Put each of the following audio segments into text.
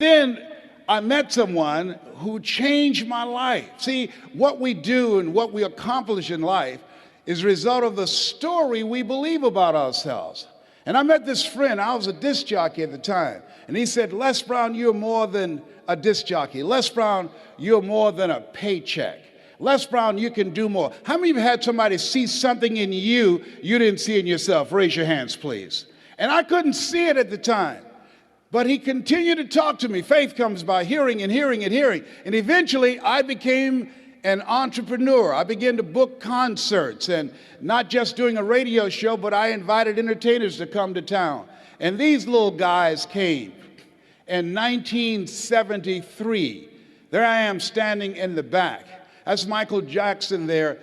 Then I met someone who changed my life. See, what we do and what we accomplish in life is a result of the story we believe about ourselves. And I met this friend, I was a disc jockey at the time, and he said, Les Brown, you're more than a disc jockey. Les Brown, you're more than a paycheck. Les Brown, you can do more. How many of you had somebody see something in you didn't see in yourself? Raise your hands, please. And I couldn't see it at the time. But he continued to talk to me. Faith comes by hearing and hearing and hearing. And eventually I became an entrepreneur. I began to book concerts, and not just doing a radio show, but I invited entertainers to come to town. And these little guys came in 1973. There I am standing in the back. That's Michael Jackson there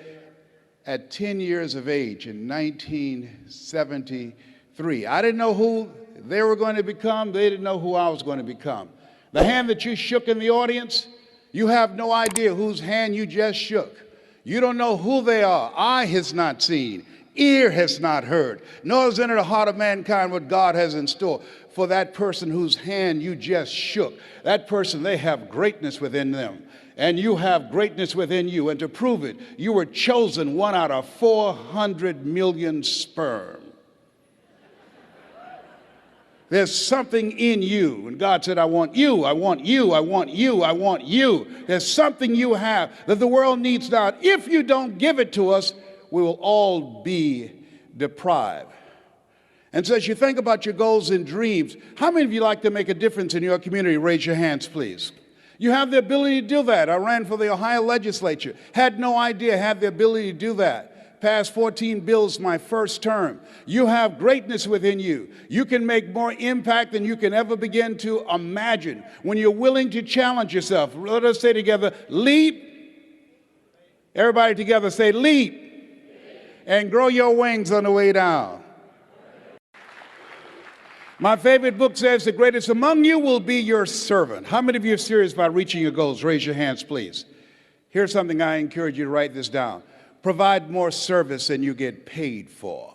at 10 years of age in 1973. I didn't know who they were going to become. They didn't know who I was going to become. The hand that you shook in the audience, you have no idea whose hand you just shook. You don't know who they are. Eye has not seen, ear has not heard, nor has entered the heart of mankind what God has in store for that person whose hand you just shook. That person, they have greatness within them, and you have greatness within you. And to prove it, you were chosen one out of 400 million sperm. There's something in you. And God said, I want you, I want you, I want you, I want you. There's something you have that the world needs now. If you don't give it to us, we will all be deprived. And so as you think about your goals and dreams, how many of you like to make a difference in your community? Raise your hands, please. You have the ability to do that. I ran for the Ohio legislature. Had no idea I had the ability to do that. Passed 14 bills my first term. You have greatness within you. You can make more impact than you can ever begin to imagine when you're willing to challenge yourself. Let us say together, leap. Everybody together say, leap. And grow your wings on the way down. My favorite book says, the greatest among you will be your servant. How many of you are serious about reaching your goals? Raise your hands, please. Here's something I encourage you to write this down. Provide more service than you get paid for.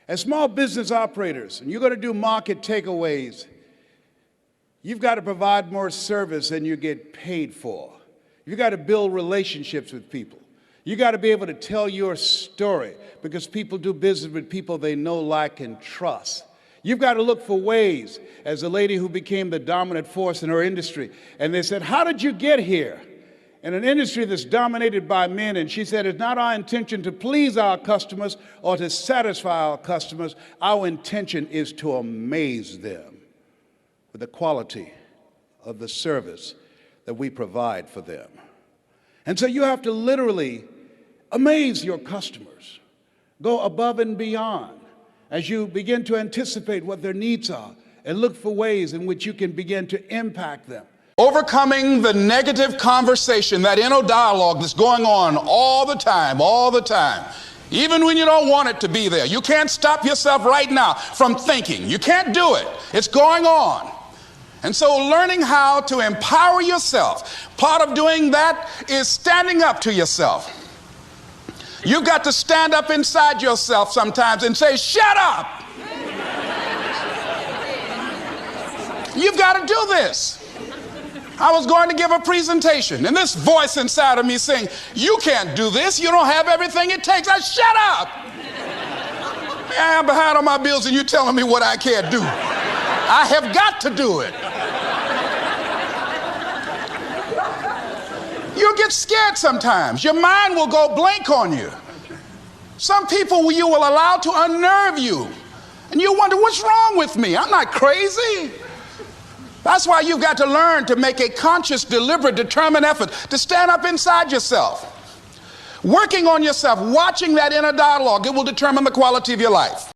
As small business operators, and you're going to do market takeaways, you've got to provide more service than you get paid for. You've got to build relationships with people. You've got to be able to tell your story, because people do business with people they know, like, and trust. You've got to look for ways, as a lady who became the dominant force in her industry, and they said, how did you get here? In an industry that's dominated by men, and she said, it's not our intention to please our customers or to satisfy our customers. Our intention is to amaze them with the quality of the service that we provide for them. And so you have to literally amaze your customers. Go above and beyond as you begin to anticipate what their needs are and look for ways in which you can begin to impact them. Overcoming the negative conversation, that inner dialogue that's going on all the time, even when you don't want it to be there. You can't stop yourself right now from thinking. You can't do it. It's going on. And so learning how to empower yourself, part of doing that is standing up to yourself. You've got to stand up inside yourself sometimes and say, shut up. You've got to do this. I was going to give a presentation, and this voice inside of me saying, you can't do this. You don't have everything it takes. I shut up. I'm behind on my bills, and you're telling me what I can't do. I have got to do it. You'll get scared sometimes. Your mind will go blank on you. Some people you will allow to unnerve you, and you wonder, what's wrong with me? I'm not crazy. That's why you've got to learn to make a conscious, deliberate, determined effort to stand up inside yourself. Working on yourself, watching that inner dialogue, it will determine the quality of your life.